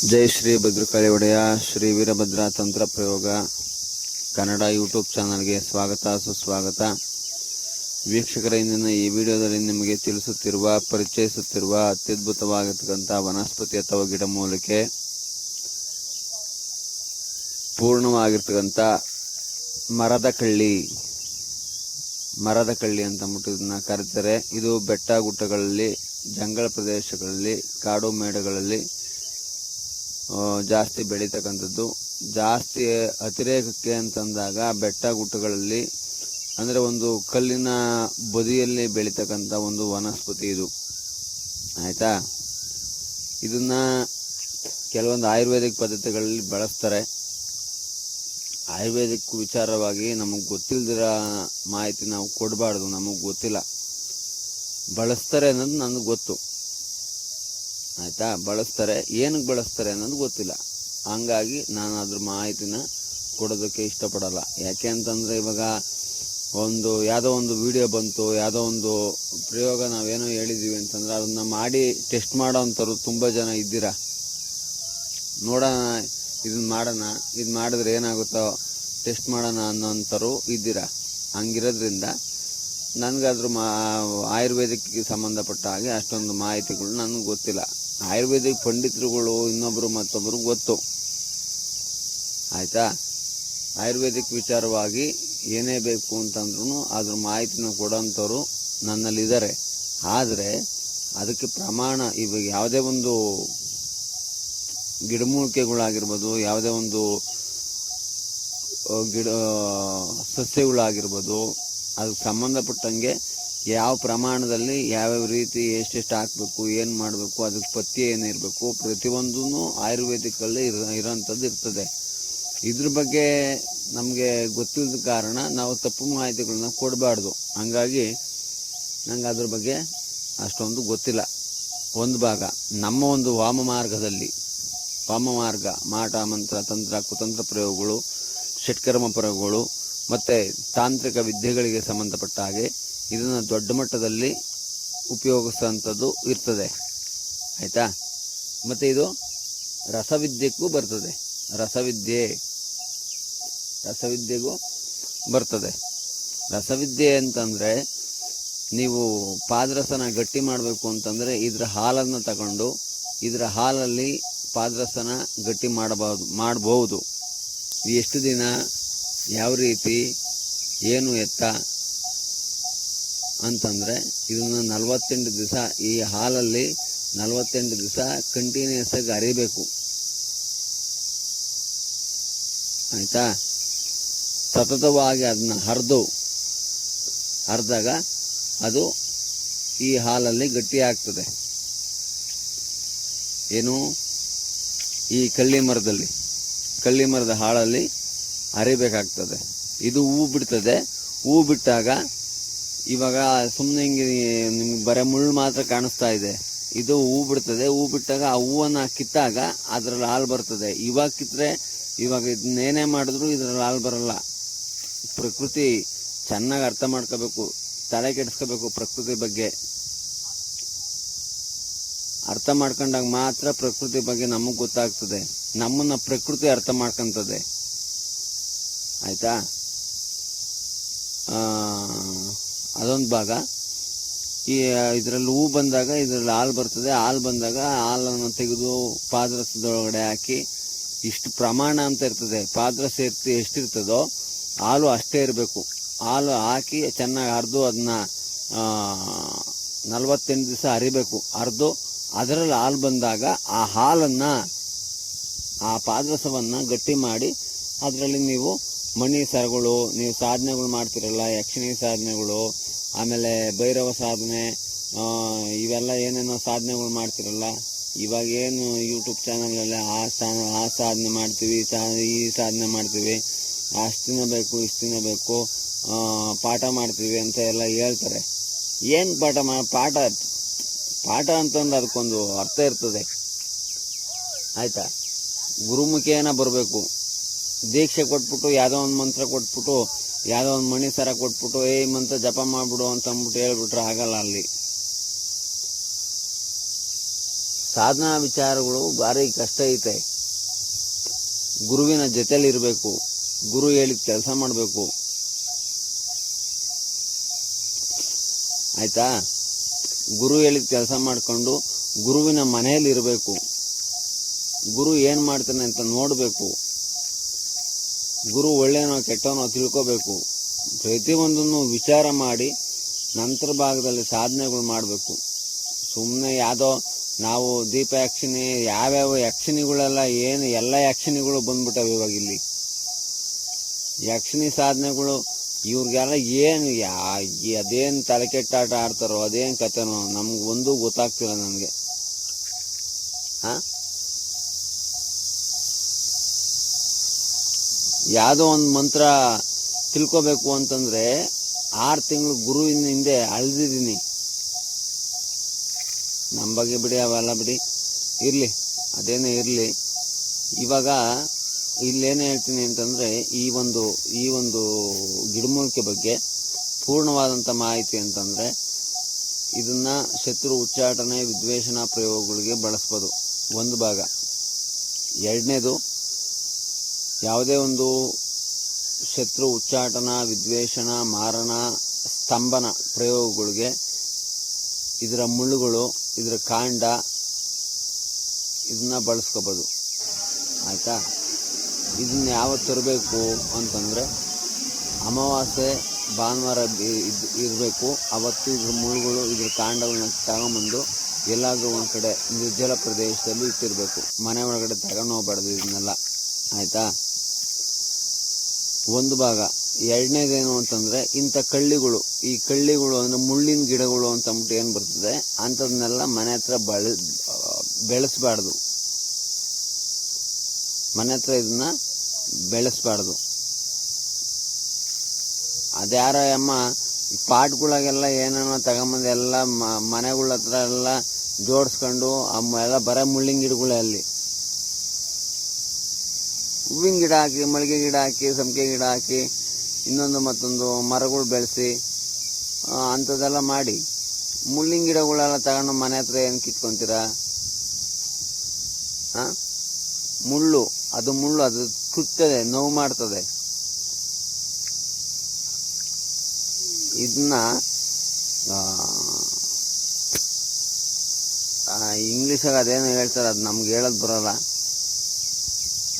ಜೈ ಶ್ರೀ ಭದ್ರಕಾಳಿ ಒಡೆಯ ಶ್ರೀ ವೀರಭದ್ರ ತಂತ್ರ ಪ್ರಯೋಗ ಕನ್ನಡ ಯೂಟ್ಯೂಬ್ ಚಾನಲ್ಗೆ ಸ್ವಾಗತ ಸುಸ್ವಾಗತ. ವೀಕ್ಷಕರ, ಇಂದಿನ ಈ ವಿಡಿಯೋದಲ್ಲಿ ನಿಮಗೆ ಪರಿಚಯಿಸುತ್ತಿರುವ ಅತ್ಯದ್ಭುತವಾಗಿರ್ತಕ್ಕಂಥ ವನಸ್ಪತಿ ಅಥವಾ ಗಿಡಮೂಲಿಕೆ ಪೂರ್ಣವಾಗಿರ್ತಕ್ಕಂಥ ಮರದ ಕಳ್ಳಿ ಅಂತ ಇದನ್ನ ಕರೀತಾರೆ. ಇದು ಬೆಟ್ಟ ಗುಡ್ಡಗಳಲ್ಲಿ, ಜಂಗಲ ಪ್ರದೇಶಗಳಲ್ಲಿ, ಕಾಡು ಮೇಡುಗಳಲ್ಲಿ ಜಾಸ್ತಿ ಬೆಳೀತಕ್ಕಂಥದ್ದು. ಜಾಸ್ತಿ ಅತಿರೇಕಕ್ಕೆ ಅಂತಂದಾಗ ಬೆಟ್ಟ ಗುಡ್ಡಗಳಲ್ಲಿ ಅಂದರೆ ಒಂದು ಕಲ್ಲಿನ ಬದಿಯಲ್ಲಿ ಬೆಳೀತಕ್ಕಂಥ ಒಂದು ವನಸ್ಪತಿ ಇದು. ಆಯಿತಾ, ಇದನ್ನ ಕೆಲವೊಂದು ಆಯುರ್ವೇದಿಕ್ ಪದ್ಧತಿಗಳಲ್ಲಿ ಬಳಸ್ತಾರೆ. ಆಯುರ್ವೇದಿಕ್ ವಿಚಾರವಾಗಿ ನಮಗೆ ಗೊತ್ತಿಲ್ದಿರೋ ಮಾಹಿತಿ ನಾವು ಕೊಡಬಾರ್ದು, ನಮಗೆ ಗೊತ್ತಿಲ್ಲ. ಬಳಸ್ತಾರೆ ಅನ್ನೋದು ನನಗೆ ಗೊತ್ತು. ಆಯಿತಾ, ಬಳಸ್ತಾರೆ, ಏನಕ್ಕೆ ಬಳಸ್ತಾರೆ ಅನ್ನೋದು ಗೊತ್ತಿಲ್ಲ. ಹಂಗಾಗಿ ನಾನು ಅದ್ರ ಮಾಹಿತಿನ ಕೊಡೋದಕ್ಕೆ ಇಷ್ಟಪಡಲ್ಲ. ಯಾಕೆ ಅಂತಂದರೆ, ಇವಾಗ ಯಾವುದೋ ಒಂದು ವಿಡಿಯೋ ಬಂತು, ಯಾವುದೋ ಒಂದು ಪ್ರಯೋಗ ನಾವೇನೋ ಹೇಳಿದ್ದೀವಿ ಅಂತಂದ್ರೆ ಅದನ್ನ ಮಾಡಿ ಟೆಸ್ಟ್ ಮಾಡೋ ಅಂಥವ್ರು ತುಂಬ ಜನ ಇದ್ದೀರಾ. ನೋಡೋಣ, ಇದನ್ನ ಮಾಡೋಣ, ಇದು ಮಾಡಿದ್ರೆ ಏನಾಗುತ್ತೋ ಟೆಸ್ಟ್ ಮಾಡೋಣ ಅನ್ನೋಂಥವ್ರು ಇದ್ದೀರಾ. ಹಂಗಿರೋದ್ರಿಂದ ನನಗಾದ್ರೂ ಆಯುರ್ವೇದಿಕ್ಗೆ ಸಂಬಂಧಪಟ್ಟ ಹಾಗೆ ಅಷ್ಟೊಂದು ಮಾಹಿತಿಗಳು ನನಗೆ ಗೊತ್ತಿಲ್ಲ. ಆಯುರ್ವೇದಿಕ್ ಪಂಡಿತರುಗಳು ಇನ್ನೊಬ್ಬರು ಮತ್ತೊಬ್ಬರು ಗೊತ್ತು. ಆಯಿತಾ, ಆಯುರ್ವೇದಿಕ್ ವಿಚಾರವಾಗಿ ಏನೇ ಬೇಕು ಅಂತಂದ್ರೂ ಅದ್ರ ಮಾಹಿತಿನ ಕೊಡೋಂಥವ್ರು ನನ್ನಲ್ಲಿದ್ದಾರೆ. ಆದರೆ ಅದಕ್ಕೆ ಪ್ರಮಾಣ, ಇವಾಗ ಯಾವುದೇ ಒಂದು ಗಿಡಮೂಲಿಕೆಗಳಾಗಿರ್ಬೋದು, ಯಾವುದೇ ಒಂದು ಸಸ್ಯಗಳಾಗಿರ್ಬೋದು, ಅದಕ್ಕೆ ಸಂಬಂಧಪಟ್ಟಂಗೆ ಯಾವ ಪ್ರಮಾಣದಲ್ಲಿ ಯಾವ್ಯಾವ ರೀತಿ ಎಷ್ಟೆಷ್ಟು ಹಾಕಬೇಕು, ಏನು ಮಾಡಬೇಕು, ಅದಕ್ಕೆ ಪಥ್ಯ ಏನಿರಬೇಕು, ಪ್ರತಿಯೊಂದೂ ಆಯುರ್ವೇದಿಕಲ್ಲಿ ಇರೋಂಥದ್ದು ಇರ್ತದೆ. ಇದ್ರ ಬಗ್ಗೆ ನಮಗೆ ಗೊತ್ತಿಲ್ಲದ ಕಾರಣ ನಾವು ತಪ್ಪು ಮಾಹಿತಿಗಳನ್ನ ಕೊಡಬಾರ್ದು. ಹಂಗಾಗಿ ನಂಗೆ ಅದ್ರ ಬಗ್ಗೆ ಅಷ್ಟೊಂದು ಗೊತ್ತಿಲ್ಲ. ಒಂದು ಭಾಗ ನಮ್ಮ ಒಂದು ವಾಮಮಾರ್ಗ ಮಾಟ ಮಂತ್ರ ತಂತ್ರ ಕುತಂತ್ರ ಪ್ರಯೋಗಗಳು, ಷಟ್ಕರ್ಮ ಪ್ರಯೋಗಗಳು ಮತ್ತು ತಾಂತ್ರಿಕ ವಿದ್ಯೆಗಳಿಗೆ ಸಂಬಂಧಪಟ್ಟ ಹಾಗೆ ಇದನ್ನು ದೊಡ್ಡ ಮಟ್ಟದಲ್ಲಿ ಉಪಯೋಗಿಸೋಂಥದ್ದು ಇರ್ತದೆ. ಆಯಿತಾ, ಮತ್ತು ಇದು ರಸವಿದ್ಯೆಗೂ ಬರ್ತದೆ. ರಸವಿದ್ಯೆಗೂ ಬರ್ತದೆ. ರಸವಿದ್ಯೆ ಅಂತಂದರೆ, ನೀವು ಪಾದರಸನ ಗಟ್ಟಿ ಮಾಡಬೇಕು ಅಂತಂದರೆ ಇದರ ಹಾಲನ್ನು ತಗೊಂಡು ಇದರ ಹಾಲಲ್ಲಿ ಪಾದರಸನ ಗಟ್ಟಿ ಮಾಡಬಹುದು. ಎಷ್ಟು ದಿನ, ಯಾವ ರೀತಿ, ಏನು ಎತ್ತ ಅಂತಂದರೆ ಇದನ್ನು 48 ದಿವಸ ಈ ಹಾಲಲ್ಲಿ 48 ದಿವಸ ಕಂಟಿನ್ಯೂಸ್ ಆಗಿ ಅರಿಬೇಕು. ಆಯಿತಾ, ಸತತವಾಗಿ ಅದನ್ನ ಹರಿದಾಗ ಅದು ಈ ಹಾಲಲ್ಲಿ ಗಟ್ಟಿ ಆಗ್ತದೆ. ಏನು, ಈ ಕಳ್ಳಿ ಮರದ ಹಾಳಲ್ಲಿ ಅರಿಬೇಕಾಗ್ತದೆ. ಇದು ಹೂ ಬಿಡ್ತದೆ. ಹೂ ಬಿಟ್ಟಾಗ ಇವಾಗ ಸುಮ್ಮನೆ ಹಿಂಗೆ ನಿಮ್ಗೆ ಬರೀ ಮುಳ್ಳು ಮಾತ್ರ ಕಾಣಿಸ್ತಾ ಇದೆ. ಇದು ಹೂ ಬಿಡ್ತದೆ. ಹೂ ಬಿಟ್ಟಾಗ ಆ ಹೂವನ್ನು ಕಿತ್ತಾಗ ಅದರಲ್ಲಿ ಹಾಲು ಬರ್ತದೆ. ಇವಾಗ ಇದನ್ನೇನೇ ಮಾಡಿದ್ರು ಇದರಲ್ಲಿ ಹಾಲು ಬರಲ್ಲ. ಪ್ರಕೃತಿ ಚೆನ್ನಾಗಿ ಅರ್ಥ ಮಾಡ್ಕೋಬೇಕು, ತಲೆ ಕೆಡಿಸ್ಕೋಬೇಕು. ಪ್ರಕೃತಿ ಬಗ್ಗೆ ಅರ್ಥ ಮಾಡ್ಕೊಂಡಾಗ ಮಾತ್ರ ಪ್ರಕೃತಿ ಬಗ್ಗೆ ನಮಗೆ ಗೊತ್ತಾಗ್ತದೆ. ನಮ್ಮನ್ನ ಪ್ರಕೃತಿ ಅರ್ಥ ಮಾಡ್ಕೊಂತದೆ. ಆಯಿತಾ, ಅದೊಂದು ಭಾಗ. ಇದರಲ್ಲಿ ಹೂ ಬಂದಾಗ ಇದರಲ್ಲಿ ಹಾಲು ಬರ್ತದೆ. ಹಾಲು ಬಂದಾಗ ಹಾಲನ್ನು ತೆಗೆದು ಪಾದರಸದೊಳಗಡೆ ಹಾಕಿ, ಇಷ್ಟು ಪ್ರಮಾಣ ಅಂತ ಇರ್ತದೆ. ಪಾದರಸ ಎಷ್ಟಿರ್ತದೋ ಹಾಲು ಅಷ್ಟೇ ಇರಬೇಕು. ಹಾಲು ಹಾಕಿ ಚೆನ್ನಾಗಿ ಹರಿದು ಅದನ್ನ 48 ದಿವಸ ಅರಿಬೇಕು. ಹರಿದು ಅದರಲ್ಲಿ ಹಾಲು ಬಂದಾಗ ಆ ಹಾಲನ್ನು, ಆ ಪಾದರಸವನ್ನು ಗಟ್ಟಿ ಮಾಡಿ ಅದರಲ್ಲಿ ನೀವು ಮಣಿ ಸರಗಳು, ನೀವು ಸಾಧನೆಗಳು ಮಾಡ್ತಿರಲ್ಲ, ಯಕ್ಷಿಣಿ ಸಾಧನೆಗಳು, ಆಮೇಲೆ ಭೈರವ ಸಾಧನೆ, ಇವೆಲ್ಲ ಏನೇನೋ ಸಾಧನೆಗಳು ಮಾಡ್ತಿರಲ್ಲ. ಇವಾಗ ಏನು ಯೂಟ್ಯೂಬ್ ಚಾನಲಲ್ಲಿ ಆ ಸಾಧನೆ ಮಾಡ್ತೀವಿ, ಈ ಸಾಧನೆ ಮಾಡ್ತೀವಿ, ಅಷ್ಟು ದಿನ ಬೇಕು, ಇಷ್ಟು ದಿನ ಬೇಕು, ಪಾಠ ಮಾಡ್ತೀವಿ ಅಂತ ಎಲ್ಲ ಹೇಳ್ತಾರೆ. ಏನು ಪಾಠ ಅಂತಂದ್ರೆ ಅದಕ್ಕೊಂದು ಅರ್ಥ ಇರ್ತದೆ. ಆಯಿತಾ, ಗುರುಮುಖೇನ ಬರಬೇಕು. ದೀಕ್ಷೆ ಕೊಟ್ಬಿಟ್ಟು ಯಾವುದೋ ಒಂದು ಮಂತ್ರ ಕೊಟ್ಬಿಟ್ಟು, ಯಾವುದೋ ಒಂದು ಮಣಿ ಸರ ಕೊಟ್ಬಿಟ್ಟು ಮಂತ್ರ ಜಪ ಮಾಡಿಬಿಡು ಅಂತ ಅಂದ್ಬಿಟ್ಟು ಹೇಳ್ಬಿಟ್ರೆ ಆಗಲ್ಲ. ಅಲ್ಲಿ ಸಾಧನಾ ವಿಚಾರಗಳು ಭಾರಿ ಕಷ್ಟ ಐತೆ. ಗುರುವಿನ ಜೊತೆಲಿ ಇರಬೇಕು, ಗುರು ಹೇಳಿದ ಕೆಲಸ ಮಾಡಬೇಕು. ಆಯ್ತಾ? ಗುರು ಹೇಳಿದ ಕೆಲಸ ಮಾಡಿಕೊಂಡು ಗುರುವಿನ ಮನೆಯಲ್ಲಿ ಇರಬೇಕು. ಗುರು ಏನು ಮಾಡ್ತಾನೆ ಅಂತ ನೋಡಬೇಕು. ಗುರು ಒಳ್ಳೆನೋ ಕೆಟ್ಟನೋ ತಿಳ್ಕೋಬೇಕು. ಪ್ರತಿಯೊಂದನ್ನು ವಿಚಾರ ಮಾಡಿ ನಂತರ ಭಾಗದಲ್ಲಿ ಸಾಧನೆಗಳು ಮಾಡಬೇಕು. ಸುಮ್ಮನೆ ಯಾವುದೋ ನಾವು ದೀಪ ಯಕ್ಷಿಣಿ ಯಾವ್ಯಾವ ಯಕ್ಷಿಣಿಗಳೆಲ್ಲ ಏನು ಎಲ್ಲ ಯಕ್ಷಿಣಿಗಳು ಬಂದ್ಬಿಟ್ಟವೆ ಇವಾಗ ಇಲ್ಲಿ. ಯಕ್ಷಿಣಿ ಸಾಧನೆಗಳು ಇವ್ರಿಗೆಲ್ಲ ಏನು ಅದೇನು ತಲೆ ಕೆಟ್ಟಾಟ ಆಡ್ತಾರೋ ಅದೇನು ಕತೆನೋ ನಮ್ಗೆ ಒಂದೂ ಗೊತ್ತಾಗ್ತಿಲ್ಲ ನನಗೆ. ಯಾವುದೋ ಒಂದು ಮಂತ್ರ ತಿಳ್ಕೋಬೇಕು ಅಂತಂದ್ರೆ 6 ತಿಂಗಳು ಗುರುವಿನ ಹಿಂದೆ ಅಳ್ದಿದ್ದೀನಿ. ನಮ್ಮ ಬಗ್ಗೆ ಬಿಡಿ, ಅವೆಲ್ಲ ಬಿಡಿ, ಇರಲಿ, ಅದೇನೇ ಇರಲಿ. ಇವಾಗ ಇಲ್ಲೇನೇ ಹೇಳ್ತೀನಿ ಅಂತಂದರೆ ಈ ಒಂದು ಗಿಡಮೂಲಿಕೆ ಬಗ್ಗೆ ಪೂರ್ಣವಾದಂಥ ಮಾಹಿತಿ ಅಂತಂದರೆ ಇದನ್ನು ಶತ್ರು ಉಚ್ಚಾಟನೆ ವಿದ್ವೇಷಣ ಪ್ರಯೋಗಗಳಿಗೆ ಬಳಸ್ಬೋದು, ಒಂದು ಭಾಗ. ಎರಡನೇದು, ಯಾವುದೇ ಒಂದು ಶತ್ರು ಉಚ್ಚಾಟನ ವಿದ್ವೇಷಣ ಮಾರಣ ಸ್ತಂಭನ ಪ್ರಯೋಗಗಳಿಗೆ ಇದರ ಮುಳ್ಳುಗಳು, ಇದರ ಕಾಂಡ, ಇದನ್ನ ಬಳಸ್ಕೋಬೋದು. ಆಯಿತಾ? ಇದನ್ನ ಯಾವತ್ತು ತರಬೇಕು ಅಂತಂದರೆ ಅಮಾವಾಸ್ಯೆ ಭಾನುವಾರ ಇರಬೇಕು. ಅವತ್ತು ಇದ್ರ ಮುಳ್ಳುಗಳು ಇದ್ರ ಕಾಂಡಗಳನ್ನ ತಗೊಂಬಂದು ಎಲ್ಲಾದರೂ ಒಂದು ಕಡೆ ನಿರ್ಜಲ ಪ್ರದೇಶದಲ್ಲಿ ಇಟ್ಟಿರಬೇಕು. ಮನೆ ಒಳಗಡೆ ತಗೊಂಡು ಹೋಗ್ಬಾರ್ದು ಇದನ್ನೆಲ್ಲ. ಆಯಿತಾ? ಒಂದು ಭಾಗ. ಎರಡನೇದೇನು ಅಂತಂದರೆ ಇಂಥ ಕಳ್ಳಿಗಳು, ಈ ಕಳ್ಳಿಗಳು ಅಂದರೆ ಮುಳ್ಳಿನ ಗಿಡಗಳು ಅಂತ ಅಂದ್ಬಿಟ್ಟು ಏನು ಬರ್ತದೆ ಅಂಥದನ್ನೆಲ್ಲ ಮನೆ ಹತ್ರ ಬೆಳೆಸಬಾರ್ದು. ಮನೆ ಹತ್ರ ಇದನ್ನ ಬೆಳೆಸಬಾರ್ದು. ಅದ್ಯಾರ ಅಮ್ಮ ಪಾಟ್ಗಳಾಗೆಲ್ಲ ಏನೇನೋ ತಗೊಂಬಂದು ಎಲ್ಲ ಮನೆಗಳ ಹತ್ರ ಎಲ್ಲ ಜೋಡಿಸ್ಕೊಂಡು ಎಲ್ಲ ಬರೀ ಮುಳ್ಳಿನ ಗಿಡಗಳೇ ಅಲ್ಲಿ. ಹೂವಿನ ಗಿಡ ಹಾಕಿ, ಮಲ್ಲಿಗೆ ಗಿಡ ಹಾಕಿ, ಸಂಪಿಗೆ ಗಿಡ ಹಾಕಿ, ಇನ್ನೊಂದು ಮತ್ತೊಂದು ಮರಗಳು ಬೆಳೆಸಿ ಅಂಥದ್ದೆಲ್ಲ ಮಾಡಿ ಮುಳ್ಳಿನ ಗಿಡಗಳೆಲ್ಲ ತಗೊಂಡು ಮನೆ ಹತ್ರ ಏನು ಕಿತ್ಕೊಂತೀರಾ? ಮುಳ್ಳು ಅದು ಕುತ್ತದೆ, ನೋವು ಮಾಡ್ತದೆ. ಇದನ್ನ ಇಂಗ್ಲೀಷಾಗ ಅದೇನೋ ಹೇಳ್ತಾರೆ, ಅದು ನಮ್ಗೆ ಹೇಳೋದು ಬರೋಲ್ಲ.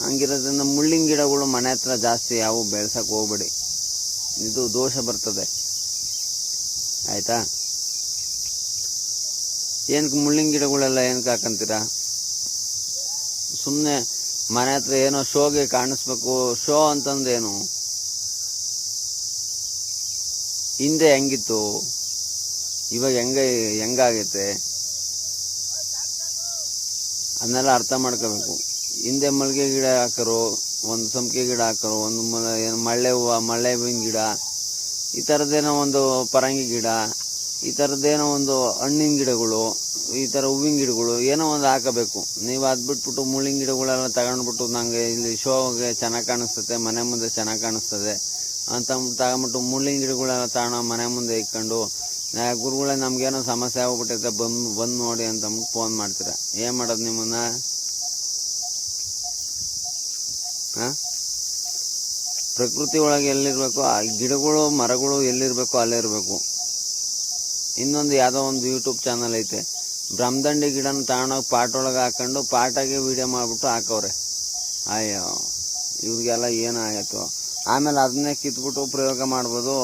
ಹಂಗಿರೋದ್ರಿಂದ ಮುಳ್ಳಿನ ಗಿಡಗಳು ಮನೆ ಹತ್ರ ಜಾಸ್ತಿ ಯಾವ ಬೆಳ್ಸಕ್ಕೆ ಹೋಗ್ಬೇಡಿ, ಇದು ದೋಷ ಬರ್ತದೆ. ಆಯಿತಾ? ಏನಕ್ಕೆ ಮುಳ್ಳಿನ ಗಿಡಗಳೆಲ್ಲ ಏನಕ್ಕೆ ಹಾಕಂತೀರಾ? ಸುಮ್ಮನೆ ಮನೆ ಹತ್ರ ಏನೋ ಶೋಗೆ ಕಾಣಿಸ್ಬೇಕು. ಶೋ ಅಂತಂದೇನು? ಹಿಂದೆ ಹೆಂಗಿತ್ತು, ಇವಾಗ ಹೆಂಗಾಗೈತೆ ಅದನ್ನೆಲ್ಲ ಅರ್ಥ ಮಾಡ್ಕೋಬೇಕು. ಹಿಂದೆ ಮಲ್ಲಿಗೆ ಗಿಡ ಹಾಕರು, ಒಂದು ಸಂಪಿಗೆ ಗಿಡ ಹಾಕರು, ಒಂದು ಮಳ್ಳೆ ಹೂವಿನ ಗಿಡ, ಈ ಥರದ್ದೇನೋ ಒಂದು ಪರಂಗಿ ಗಿಡ, ಈ ಥರದ್ದೇನೋ ಒಂದು ಹಣ್ಣಿನ ಗಿಡಗಳು, ಈ ಥರ ಹೂವಿನ ಗಿಡಗಳು ಏನೋ ಒಂದು ಹಾಕಬೇಕು. ನೀವು ಅದು ಬಿಟ್ಬಿಟ್ಟು ಮುಳ್ಳಿನ ಗಿಡಗಳೆಲ್ಲ ತಗೊಂಡ್ಬಿಟ್ಟು ನನಗೆ ಇಲ್ಲಿ ಶೋಗೆ ಚೆನ್ನಾಗಿ ಕಾಣಿಸ್ತದೆ, ಮನೆ ಮುಂದೆ ಚೆನ್ನಾಗಿ ಕಾಣಿಸ್ತದೆ ಅಂತ ತಗೊಂಬಿಟ್ಟು ಮುಳ್ಳಿನ ಗಿಡಗಳೆಲ್ಲ ತಗೊಂಡು ಮನೆ ಮುಂದೆ ಇಟ್ಕೊಂಡು ಗುರುಗಳೇ ನಮಗೇನೋ ಸಮಸ್ಯೆ ಆಗ್ಬಿಟ್ಟೈತೆ ಬಂದು ನೋಡಿ ಅಂತ ಫೋನ್ ಮಾಡ್ತೀರಾ. ಏನು ಮಾಡೋದು ನಿಮ್ಮನ್ನ? ಪ್ರಕೃತಿ ಒಳಗೆ ಎಲ್ಲಿರಬೇಕು, ಆ ಗಿಡಗಳು ಮರಗಳು ಎಲ್ಲಿರಬೇಕು ಅಲ್ಲೇ ಇರಬೇಕು. ಇನ್ನೊಂದು ಯಾವುದೋ ಒಂದು ಯೂಟ್ಯೂಬ್ ಚಾನಲ್ ಐತೆ, ಬ್ರಹ್ಮದಂಡಿ ಗಿಡನ ತಗೊಂಡೋಗಿ ಪಾಟೊಳಗೆ ಹಾಕೊಂಡು ಪಾಟಾಗೆ ವೀಡಿಯೋ ಮಾಡಿಬಿಟ್ಟು ಹಾಕವ್ರೆ. ಅಯ್ಯೋ, ಇವ್ರಿಗೆಲ್ಲ ಏನಾಗೈತು? ಆಮೇಲೆ ಅದನ್ನೇ ಕಿತ್ಬಿಟ್ಟು ಪ್ರಯೋಗ ಮಾಡ್ಬೋದು.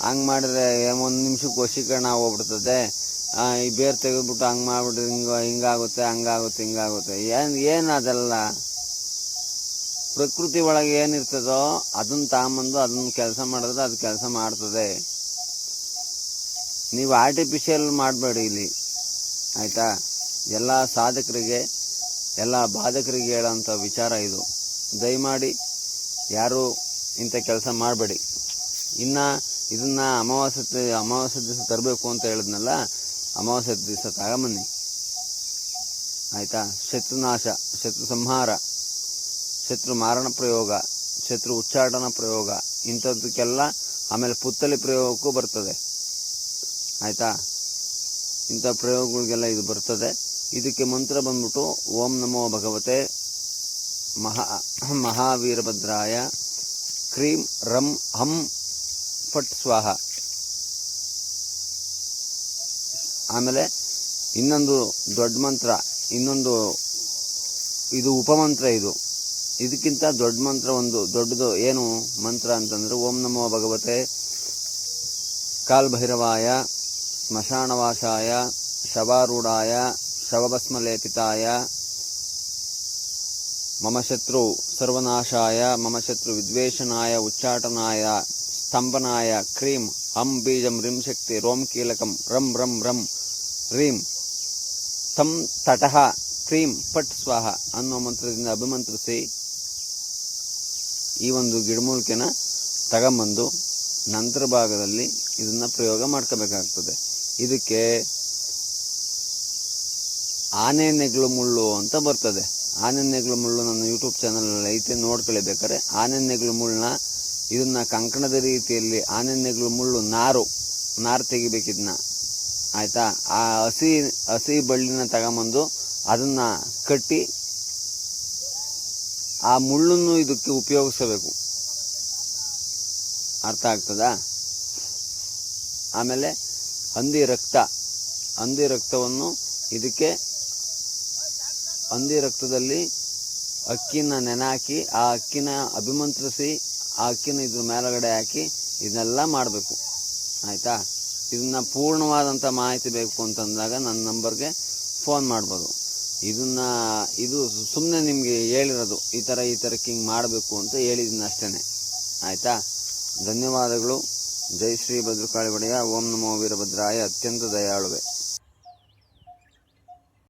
ಹಂಗೆ ಮಾಡಿದ್ರೆ 1 ನಿಮಿಷಕ್ಕೆ ವಶೀಕರಣ ಹೋಗ್ಬಿಡ್ತದೆ. ಈ ಬೇರು ತೆಗೆದ್ಬಿಟ್ಟು ಹಂಗೆ ಮಾಡಿಬಿಟ್ರೆ ಹಿಂಗಾಗುತ್ತೆ, ಹಿಂಗಾಗುತ್ತೆ. ಏನು ಅದೆಲ್ಲ? ಪ್ರಕೃತಿ ಒಳಗೆ ಏನಿರ್ತದೋ ಅದನ್ನ ತಗೊಂಬಂದು ಅದನ್ನ ಕೆಲಸ ಮಾಡಿದ್ರೆ ಅದು ಕೆಲಸ ಮಾಡ್ತದೆ. ನೀವು ಆರ್ಟಿಫಿಷಿಯಲ್ ಮಾಡಬೇಡಿ ಇಲ್ಲಿ. ಆಯಿತಾ? ಎಲ್ಲ ಸಾಧಕರಿಗೆ ಎಲ್ಲ ಬಾಧಕರಿಗೆ ಹೇಳೋಂಥ ವಿಚಾರ ಇದು. ದಯಮಾಡಿ ಯಾರು ಇಂಥ ಕೆಲಸ ಮಾಡಬೇಡಿ. ಇನ್ನು ಇದನ್ನು ಅಮಾವಾಸ್ಯೆ ದಿವಸ ತರಬೇಕು ಅಂತ ಹೇಳಿದ್ನಲ್ಲ, ಅಮಾವಾಸ್ಯೆ ದಿವಸ ತಗೊಂಬನ್ನಿ. ಆಯಿತಾ? ಶತ್ರುನಾಶ, ಶತ್ರು ಸಂಹಾರ, ಶತ್ರು ಮಾರಣ ಪ್ರಯೋಗ, ಶತ್ರು ಉಚ್ಚಾಟನ ಪ್ರಯೋಗ, ಇಂಥದಕ್ಕೆಲ್ಲ ಆಮೇಲೆ ಪುತ್ತಲಿ ಪ್ರಯೋಗಕ್ಕೂ ಬರ್ತದೆ. ಆಯಿತಾ? ಇಂಥ ಪ್ರಯೋಗಗಳಿಗೆಲ್ಲ ಇದು ಬರ್ತದೆ. ಇದಕ್ಕೆ ಮಂತ್ರ ಬಂದ್ಬಿಟ್ಟು ಓಂ ನಮೋ ಭಗವತೆ ಮಹಾವೀರಭದ್ರಾಯ ಕ್ರೀಂ ರಂ ಹಂ ಫಟ್ ಸ್ವಾಹ. ಆಮೇಲೆ ಇನ್ನೊಂದು ದೊಡ್ಡ ಮಂತ್ರ, ಇದು ಉಪಮಂತ್ರ. ಇದಕ್ಕಿಂತ ದೊಡ್ಡ ಮಂತ್ರ ಒಂದು ದೊಡ್ಡದು ಏನು ಮಂತ್ರ ಅಂತಂದ್ರೆ ಓಂ ನಮೋ ಭಗವತೆ ಕಾಲ್ಭೈರವಾಯ ಸ್ಮಶಾನವಾಸಾಯ ಶವಾರೂಢಾಯ ಶವಭಸ್ಮಲೇಪಿತಾಯ ಮಮ ಶತ್ರು ಸರ್ವನಾಶಾಯ ಮಮ ಶತ್ರು ವಿದ್ವೇಷನಾಯ ಉಚ್ಚಾಟನಾಯ ಸ್ತಂಭನಾಯ ಕ್ರೀಂ ಹಂ ಬೀಜಂ ರಿಂ ಶಕ್ತಿ ರೋಂ ಕೀಲಕಂ ರಂ ರಂ ರಂ ರೀಂ ತಂ ತಟಃ ಕ್ರೀಂ ಪಟ್ ಸ್ವಾಹ ಅನ್ನೋ ಮಂತ್ರದಿಂದ ಅಭಿಮಂತ್ರಿಸಿ ಈ ಒಂದು ಗಿಡಮೂಲಿಕೆನ ತಗೊಂಬಂದು ನಂತರ ಭಾಗದಲ್ಲಿ ಇದನ್ನ ಪ್ರಯೋಗ ಮಾಡ್ಕೋಬೇಕಾಗ್ತದೆ. ಇದಕ್ಕೆ ಆನೆ ನೆಗಳು ಮುಳ್ಳು ಅಂತ ಬರ್ತದೆ. ಆನೆ ನೆಗಳು ಮುಳ್ಳು ನನ್ನ ಯೂಟ್ಯೂಬ್ ಚಾನಲ್ ಐತೆ, ನೋಡ್ಕೊಳ್ಳೇಬೇಕಾರೆ ಆನೆ ನೆಗಳು ಮುಳ್ಳನ್ನ ಇದನ್ನ ಕಂಕಣದ ರೀತಿಯಲ್ಲಿ ಆನೆ ನೆಗಳು ಮುಳ್ಳು ನಾರು ತೆಗಿಬೇಕಿದ್ನ, ಆಯ್ತಾ. ಆ ಹಸಿ ಬಳ್ಳಿನ ತಗೊಂಬಂದು ಅದನ್ನ ಕಟ್ಟಿ ಆ ಮುಳ್ಳನ್ನು ಇದಕ್ಕೆ ಉಪಯೋಗಿಸಬೇಕು. ಅರ್ಥ ಆಗ್ತದಾ? ಆಮೇಲೆ ಹಂದಿ ರಕ್ತವನ್ನು ಇದಕ್ಕೆ ಹಂದಿ ರಕ್ತದಲ್ಲಿ ಅಕ್ಕಿನ ನೆನೆಹಾಕಿ ಆ ಅಕ್ಕಿನ ಅಭಿಮಂತ್ರಿಸಿ ಆ ಅಕ್ಕಿನ ಇದ್ರ ಮೇಲಗಡೆ ಹಾಕಿ ಇದನ್ನೆಲ್ಲ ಮಾಡಬೇಕು, ಆಯ್ತಾ. ಇದನ್ನ ಪೂರ್ಣವಾದಂಥ ಮಾಹಿತಿ ಬೇಕು ಅಂತಂದಾಗ ನನ್ನ ನಂಬರ್ಗೆ ಫೋನ್ ಮಾಡ್ಬೋದು. ಇದು ಸುಮ್ಮನೆ ನಿಮಗೆ ಹೇಳಿರೋದು, ಈ ಥರಕ್ಕೆ ಹಿಂಗೆ ಮಾಡಬೇಕು ಅಂತ ಹೇಳಿದ್ದೀನಿ ಅಷ್ಟೇ, ಆಯಿತಾ. ಧನ್ಯವಾದಗಳು. ಜೈ ಶ್ರೀ ಭದ್ರಕಾಳಿ ಒಡೆಯ. ಓಂ ನಮೋ ವೀರಭದ್ರಾಯ. ಅತ್ಯಂತ ದಯಾಳುವೆ.